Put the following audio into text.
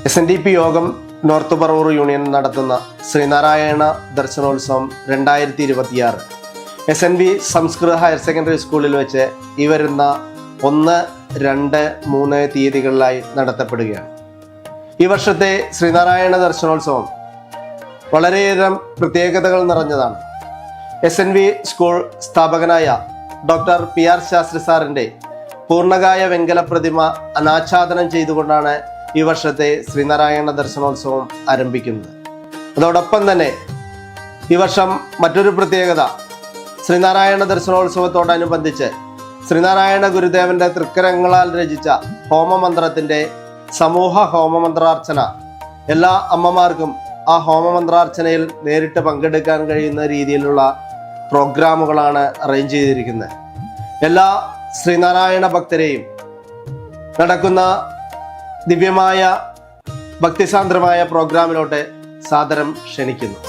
SNDP യോഗം north Paravur union നടത്തുന്ന Sreenarayana ദർശനോത്സവം 2026 SNB സംസ്കൃത ഹയർ സെക്കൻഡറി സ്കൂളിൽ വെച്ച് ഈ വരുന്ന 1, 2, 3 തീയതികളിലായി നടത്തപ്പെടുകയാണ്. ഈ വർഷത്തെ ശ്രീനാരായണ ദർശനോത്സവം വളരെയേറെ പ്രത്യേകതകൾ നിറഞ്ഞതാണ്. SNB സ്കൂൾ സ്ഥാപകനായ ഡോക്ടർ PR ശാസ്ത്രി സാറിൻ്റെ പൂർണ്ണകായ വെങ്കല പ്രതിമ അനാച്ഛാദനം ചെയ്തുകൊണ്ടാണ് ഈ വർഷത്തെ ശ്രീനാരായണ ദർശനോത്സവം ആരംഭിക്കുന്നത്. അതോടൊപ്പം തന്നെ ഈ വർഷം മറ്റൊരു പ്രത്യേകത, ശ്രീനാരായണ ദർശനോത്സവത്തോടനുബന്ധിച്ച് ശ്രീനാരായണ ഗുരുദേവന്റെ തൃക്കരങ്ങളാൽ രചിച്ച ഹോമമന്ത്രത്തിൻ്റെ സമൂഹ ഹോമമന്ത്രാർച്ചന എല്ലാ അമ്മമാർക്കും ആ ഹോമമന്ത്രാർച്ചനയിൽ നേരിട്ട് പങ്കെടുക്കാൻ കഴിയുന്ന രീതിയിലുള്ള പ്രോഗ്രാമുകളാണ് അറേഞ്ച് ചെയ്തിരിക്കുന്നത്. എല്ലാ ശ്രീനാരായണ ഭക്തരെയും നടക്കുന്ന ദിവ്യമായ ഭക്തിസാന്ദ്രമായ പ്രോഗ്രാമിലോട്ട് സാദരം ക്ഷണിക്കുന്നു.